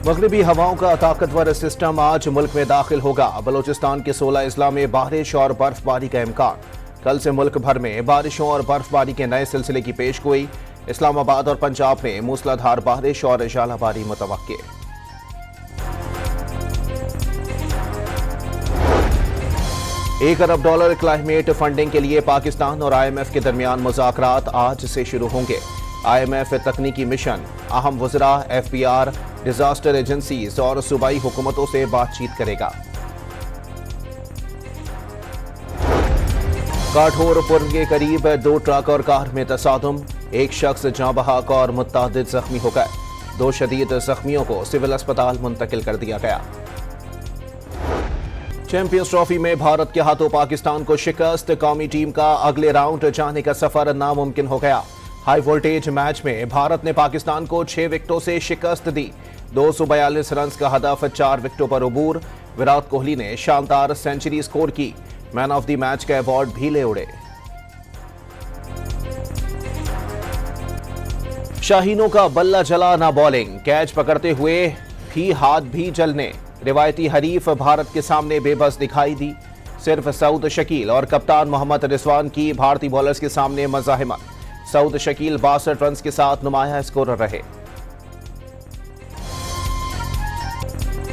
मगरिबी हवाओं का ताकतवर सिस्टम आज मुल्क में दाखिल होगा। बलूचिस्तान के 16 अजला में बारिश और बर्फबारी का इम्कान। कल से मुल्क भर में बारिशों और बर्फबारी के नए सिलसिले की पेशगोई। इस्लामाबाद और पंजाब में मूसलाधार बारिश और झालाबारी मुतवक्के। $1 अरब क्लाइमेट फंडिंग के लिए पाकिस्तान और IMF के दरमियान मुज़ाकरात आज से शुरू होंगे। IMF तकनीकी मिशन, अहम वज़रा, FBR, डिजास्टर एजेंसीज और सूबाई हुकूमतों से बातचीत करेगा। काठोरपुर के करीब 2 ट्रक और कार में तसादुम, एक शख्स जाँ बहक और मुत्तादिद जख्मी हो गए। 2 शदीद जख्मियों को सिविल अस्पताल मुंतकिल कर दिया गया। चैंपियंस ट्रॉफी में भारत के हाथों पाकिस्तान को शिकस्त। कौमी टीम का अगले राउंड जाने का सफर नामुमकिन हो गया। हाई वोल्टेज मैच में भारत ने पाकिस्तान को 6 विकेटों से शिकस्त दी। 242 रन का हदफ, 4 विकेटों पर अबूर। विराट कोहली ने शानदार सेंचुरी स्कोर की। मैन ऑफ द मैच का अवार्ड भी ले उड़े। शाहीनों का बल्ला जला ना बॉलिंग, कैच पकड़ते हुए भी हाथ भी जलने। रिवायती हरीफ भारत के सामने बेबस दिखाई दी। सिर्फ सऊद शकील और कप्तान मोहम्मद रिजवान की भारतीय बॉलर्स के सामने मज़ाहिमत। सऊद शकील 62 रन के साथ नुमाया स्कोरर रहे।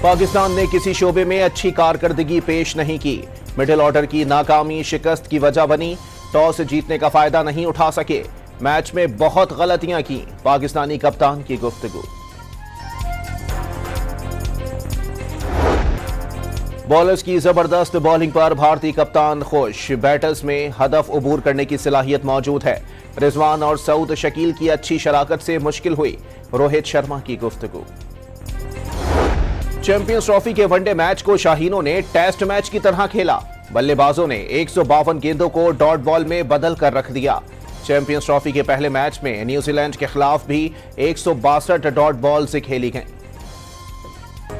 पाकिस्तान ने किसी शोबे में अच्छी कारकर्दगी पेश नहीं की। मिडिल ऑर्डर की नाकामी शिकस्त की वजह बनी। टॉस जीतने का फायदा नहीं उठा सके। मैच में बहुत गलतियां की। पाकिस्तानी कप्तान की गुफ्तगू। बॉलर्स की जबरदस्त बॉलिंग पर भारतीय कप्तान खुश। बैटर्स में हदफ अबूर करने की सलाहियत मौजूद है। रिजवान और सऊद शकील की अच्छी शराकत से मुश्किल हुई। रोहित शर्मा की गुफ्तगू। चैंपियंस ट्रॉफी के वनडे मैच को शाहीनों ने टेस्ट मैच की तरह खेला। बल्लेबाजों ने 152 गेंदों को डॉट बॉल में बदल कर रख दिया। चैंपियंस ट्रॉफी के पहले मैच में न्यूजीलैंड के खिलाफ भी 162 डॉट बॉल से खेली गई।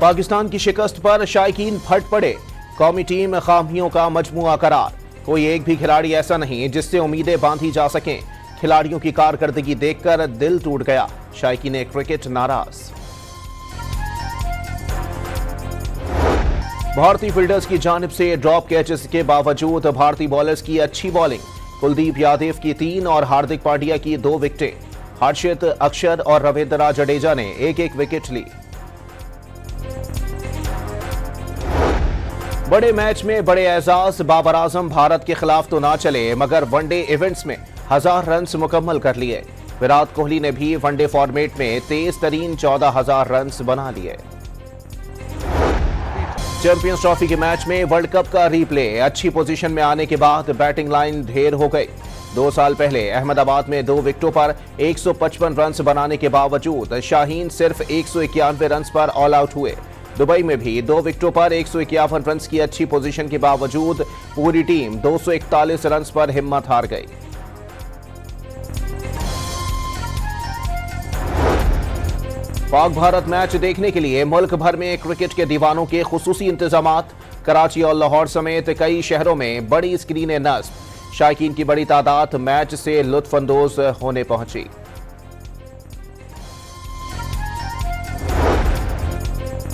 पाकिस्तान की शिकस्त पर शायकीन फट पड़े। कौमी टीम खामियों का मजमुआ करार। कोई एक भी खिलाड़ी ऐसा नहीं जिससे उम्मीदें बांधी जा सकें। खिलाड़ियों की कारकर्दगी देखकर दिल टूट गया। शायकीन क्रिकेट नाराज। भारतीय फील्डर्स की जानिब से ड्रॉप कैचेस के बावजूद भारतीय बॉलर्स की अच्छी बॉलिंग। कुलदीप यादव की 3 और हार्दिक पांड्या की 2 विकेटें। हर्षित, अक्षर और रविंद्र जडेजा ने 1-1 विकेट ली। बड़े मैच में बड़े एजाज। बाबर आजम भारत के खिलाफ तो ना चले मगर वनडे इवेंट्स में 1000 रन मुकम्मल कर लिए। विराट कोहली ने भी वनडे फॉर्मेट में तेज तरीन 14,000 रन बना लिए। चैंपियंस ट्रॉफी के मैच में वर्ल्ड कप का रीप्ले। अच्छी पोजीशन में आने के बाद बैटिंग लाइन ढेर हो गई। 2 साल पहले अहमदाबाद में 2 विकेटों पर 155 रन बनाने के बावजूद शाहीन सिर्फ 191 रन पर ऑल आउट हुए। दुबई में भी 2 विकेटों पर 151 रन की अच्छी पोजीशन के बावजूद पूरी टीम 241 रन पर हिम्मत हार गई। पाक भारत मैच देखने के लिए मुल्क भर में क्रिकेट के दीवानों के खुसूसी इंतजामात। कराची और लाहौर समेत कई शहरों में बड़ी स्क्रीनें नस्ब। शायकीन की बड़ी तादाद मैच से लुत्फअंदोज होने पहुंची।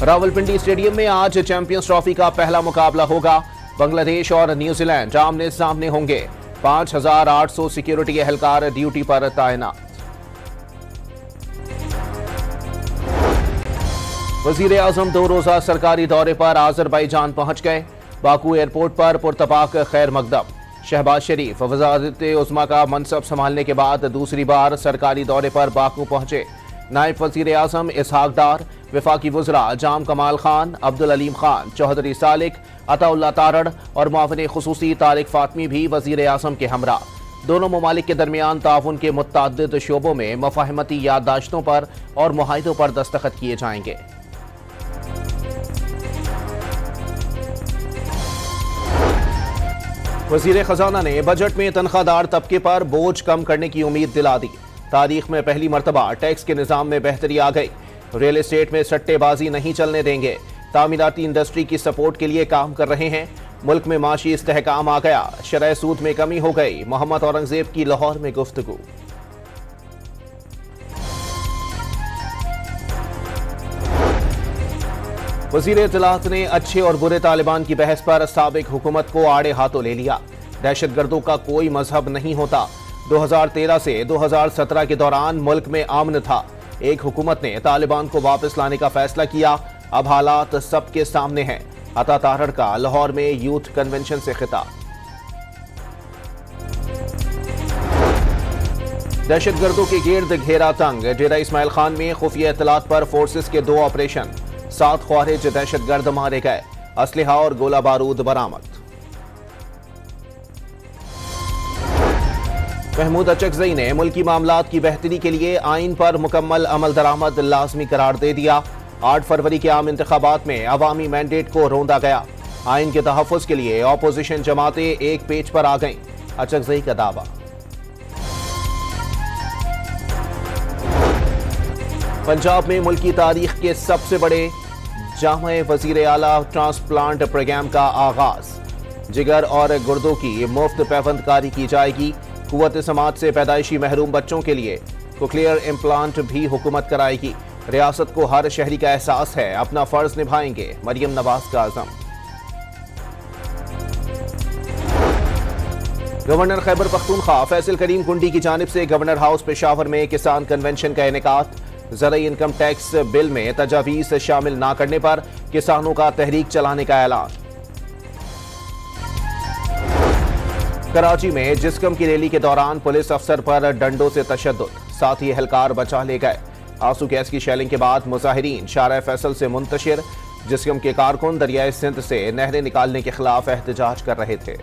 रावलपिंडी स्टेडियम में आज चैंपियंस ट्रॉफी का पहला मुकाबला होगा। बांग्लादेश और न्यूजीलैंड आमने सामने होंगे। 5800 सिक्योरिटी एहलकार ड्यूटी पर तैनात। वजीर आजम 2 रोजा सरकारी दौरे पर आजरबाईजान पहुंच गए। बाकू एयरपोर्ट पर पुरतपाक खैर मकदम। शहबाज शरीफ वज़ारत उज़्मा का मनसब संभालने के बाद दूसरी बार सरकारी दौरे पर बाकू पहुंचे। नायब वजीर आजम इसहाक डार, वफाकी वज़रा जाम कमाल खान, अब्दुल अलीम खान, चौधरी सालिक, अताउल्ला तारड़ और मुआविन खुसूसी तारिक फातमी भी वजीर आजम के हमरा। दोनों ममालिक के दरमियान ताउन के मुत्तादिद शोबों में मफाहमती याददाश्तों पर और मुआहिदों पर दस्तखत किए जाएंगे। वजीर खजाना ने बजट में तनख्वाहदार तबके पर बोझ कम करने की उम्मीद दिला दी। तारीख में पहली मरतबा टैक्स के निजाम में बेहतरी आ गई। रियल एस्टेट में सट्टेबाजी नहीं चलने देंगे। तामीराती इंडस्ट्री की सपोर्ट के लिए काम कर रहे हैं। मुल्क में माशी इस्तेहकाम आ गया। शरह सूद में कमी हो गई। मोहम्मद औरंगजेब की लाहौर में गुफ्तगू। वजीर इत्तलात ने अच्छे और बुरे तालिबान की बहस पर साबिक हुकूमत को आड़े हाथों ले लिया। दहशतगर्दों का कोई मजहब नहीं होता। 2013 से 2017 के दौरान मुल्क में अमन था। एक हुकूमत ने तालिबान को वापस लाने का फैसला किया। अब हालात सबके सामने हैं। अता तारड़ का लाहौर में यूथ कन्वेंशन से खिताब। दहशतगर्दों के गिर्द घेरा तंग। डेरा इस्माइल खान में खुफिया इत्तलात पर फोर्सेस के 2 ऑपरेशन। 7 ख्वारिज दहशतगर्द मारे गए। असलहा और गोला बारूद बरामद। महमूद अचकजई ने मुल्की मामलात की बेहतरी के लिए आइन पर मुकम्मल अमल दरामद लाजमी करार दे दिया। 8 फरवरी के आम इंतखाबात में अवामी मैंडेट को रोंदा गया। आइन के तहफ़्फ़ुज़ के लिए ऑपोजिशन जमातें एक पेज पर आ गईं। अचकजई का दावा। पंजाब में मुल्की तारीख के सबसे बड़े जामे वजीर आला ट्रांसप्लांट प्रोग्राम का आगाज। जिगर और गुर्दों की मुफ्त पैवंदकारी की जाएगी। कुव्वत समात से पैदाइशी महरूम बच्चों के लिए कोक्लियर इम्प्लांट भी हुकूमत कराएगी। रियासत को हर शहरी का एहसास है, अपना फर्ज निभाएंगे। मरियम नवाज का आज़म। गवर्नर खैबर पख्तूनख्वा फैसल करीम कुंडी की जानिब से गवर्नर हाउस पेशावर में किसान कन्वेंशन का इनेकात। ज़राई इनकम टैक्स बिल में तजावीज़ शामिल न करने पर किसानों का तहरीक चलाने का ऐलान। कराची में जिस्कम की रैली के दौरान पुलिस अफसर पर डंडों से तशद्दुद। 7 ही एहलकार बचा ले गए। आंसू गैस की शेलिंग के बाद मुजाहिरीन शारा फैसल से मुंतशिर। जिस्कम के कारकुन दरियाए सिंध से नहरें निकालने के खिलाफ एहतजाज कर रहे थे।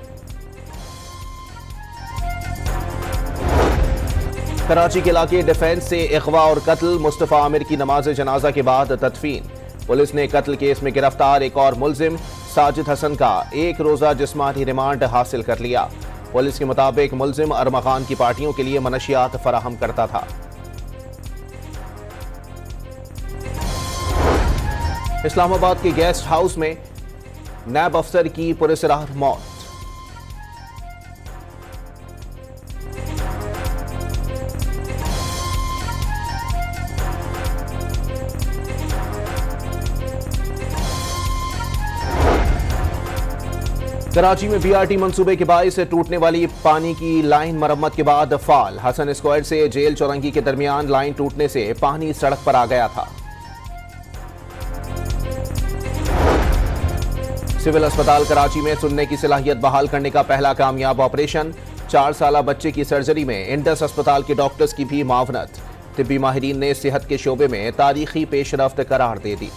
कराची के इलाके डिफेंस से अगवा और कत्ल। मुस्तफ़ा आमिर की नमाज जनाजा के बाद तदफीन। पुलिस ने कत्ल केस में गिरफ्तार एक और मुलजिम साजिद हसन का 1 रोजा जिस्मानी रिमांड हासिल कर लिया। पुलिस के मुताबिक मुलजिम अरमगान की पार्टियों के लिए मनशियात फराहम करता था। इस्लामाबाद के गेस्ट हाउस में नैब अफसर की पुरस्कार मौत। कराची में बीआरटी मंसूबे के बाइस टूटने वाली पानी की लाइन मरम्मत के बाद फाल। हसन स्क्वायर से जेल चौरंगी के दरमियान लाइन टूटने से पानी सड़क पर आ गया था। सिविल अस्पताल कराची में सुनने की सलाहियत बहाल करने का पहला कामयाब ऑपरेशन। 4 साला बच्चे की सर्जरी में इंडस अस्पताल के डॉक्टर्स की भी मावनत। तिब्बी माहिरीन ने सेहत के शोबे में तारीखी पेशरफ्त करार दे दी।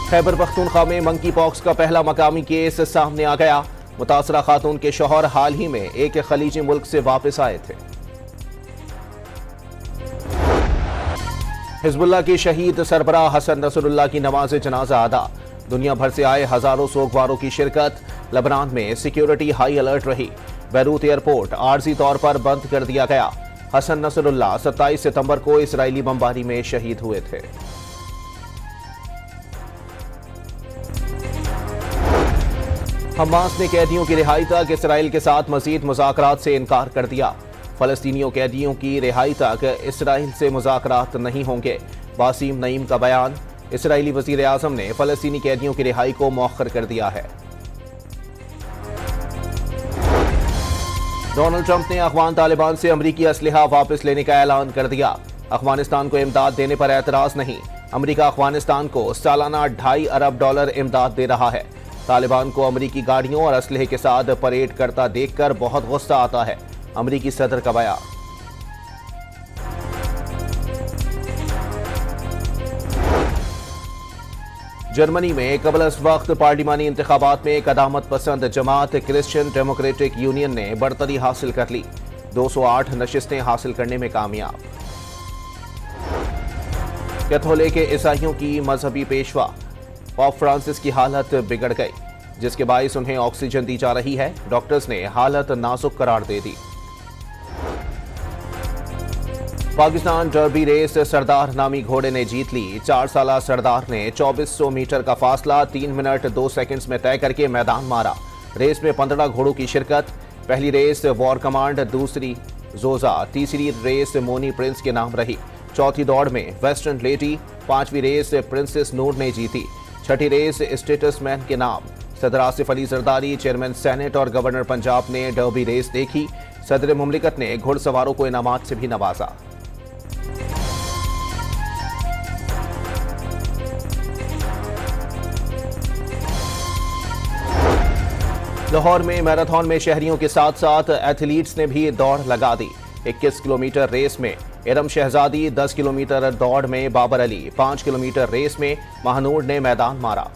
खैबर पख्तूनख्वा में मंकी पॉक्स का पहला मकामी केस सामने आ गया। मुतासरा खातून के शौहर हाल ही में एक खलीजी मुल्क से वापस आए थे। हिजबुल्लाह के शहीद सरबराह हसन नसरुल्लाह की नमाज जनाजा अदा। दुनिया भर से आए हजारों सोगवारों की शिरकत। लेबनान में सिक्योरिटी हाई अलर्ट रही। बैरूत एयरपोर्ट आर्जी तौर पर बंद कर दिया गया। हसन नसरुल्लाह 27 सितंबर को इसराइली बमबारी में शहीद हुए थे। हमास ने कैदियों की रिहाई तक इसराइल के साथ मजीद मुज़ाकरात से इनकार कर दिया। फलस्तीनियों कैदियों की रिहाई तक इसराइल से मुज़ाकरात नहीं होंगे। वासीम नईम का बयान। इसराइली वज़ीर आज़म ने फलस्तीनी कैदियों की रिहाई को मौखर कर दिया है। डोनाल्ड ट्रंप ने अफगान तालिबान से अमरीकी असलहा वापस लेने का ऐलान कर दिया। अफगानिस्तान को इमदाद देने पर एतराज़ नहीं। अमरीका अफगानिस्तान को सालाना $2.5 अरब इमदाद दे रहा है। तालिबान को अमरीकी गाड़ियों और असलहे के साथ परेड करता देखकर बहुत गुस्सा आता है। अमरीकी सदर का बयान। जर्मनी में कबल अज़ वक्त पार्लिमानी इंतखाबात में कदामत पसंद जमात क्रिश्चियन डेमोक्रेटिक यूनियन ने बढ़तरी हासिल कर ली। 208 नशिस्तें हासिल करने में कामयाब। कैथोलिक ईसाइयों की मजहबी पेशवा पॉप फ्रांसिस की हालत बिगड़ गई, जिसके बायस उन्हें ऑक्सीजन दी जा रही है। डॉक्टर्स ने हालत नाजुक करार दे दी। पाकिस्तान डर्बी रेस सरदार नामी घोड़े ने जीत ली। 4 साला सरदार ने 2400 मीटर का फासला 3 मिनट 2 सेकंड्स में तय करके मैदान मारा। रेस में 15 घोड़ों की शिरकत। पहली रेस वॉर कमांड, दूसरी जोजा। तीसरी रेस मोनी प्रिंस के नाम रही। चौथी दौड़ में वेस्टर्न लेडी। पांचवी रेस प्रिंसेस नूर ने जीती। छठी रेस स्टेटसमैन के नाम। सदर आसिफ अली जरदारी, चेयरमैन सेनेट और गवर्नर पंजाब ने डर्बी रेस देखी। सदर मुमलिकत ने घुड़सवारों को इनामात से भी नवाजा। लाहौर में मैराथन में शहरियों के साथ साथ एथलीट्स ने भी दौड़ लगा दी। 21 किलोमीटर रेस में इरम शहजादी, 10 किलोमीटर दौड़ में बाबर अली, 5 किलोमीटर रेस में महानूर ने मैदान मारा।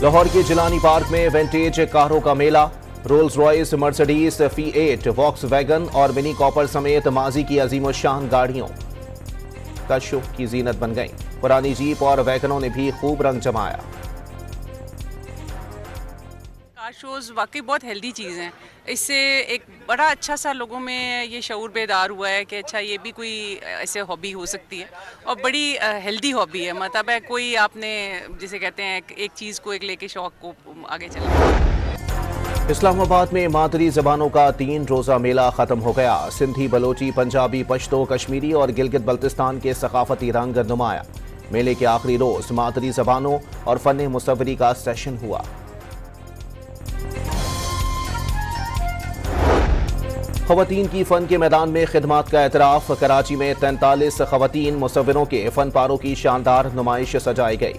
लाहौर के जिलानी पार्क में विंटेज कारों का मेला। Rolls Royce, Mercedes, Fiat, Volkswagen और मिनी कॉपर समेत माजी की अजीमोशान गाड़ियों का शो की जीनत बन गई। पुरानी जीप और वैगनों ने भी खूब रंग जमाया। कार शोज़ वाकई बहुत हेल्दी चीज़ हैं। इससे एक बड़ा अच्छा सा लोगों में ये शऊर बेदार हुआ है कि अच्छा ये भी कोई ऐसे हॉबी हो सकती है और बड़ी हेल्दी हॉबी है। मतलब है कोई आपने जिसे कहते हैं एक चीज़ को एक लेके शौक को आगे चले। इस्लामाबाद में मादरी जबानों का 3 रोजा मेला खत्म हो गया। सिंधी, बलोची, पंजाबी, पश्तो, कश्मीरी और गिलगित बल्तिस्तान के सकाफती रंग नुमाया। मेले के आखिरी रोज मादरी जबानों और फन मुसव्वरी का सेशन हुआ। खवातीन की फन के मैदान में खिदमात का एतराफ। कराची में 43 खवातीन मुसव्विरों के फन पारों की शानदार नुमाइश सजाई गई।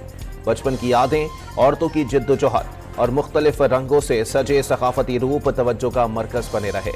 बचपन की यादें, औरतों की जिद्दोजहद और मुख्तलिफ रंगों से सजे सकाफती रूप तवज्जो का मरकज बने रहे।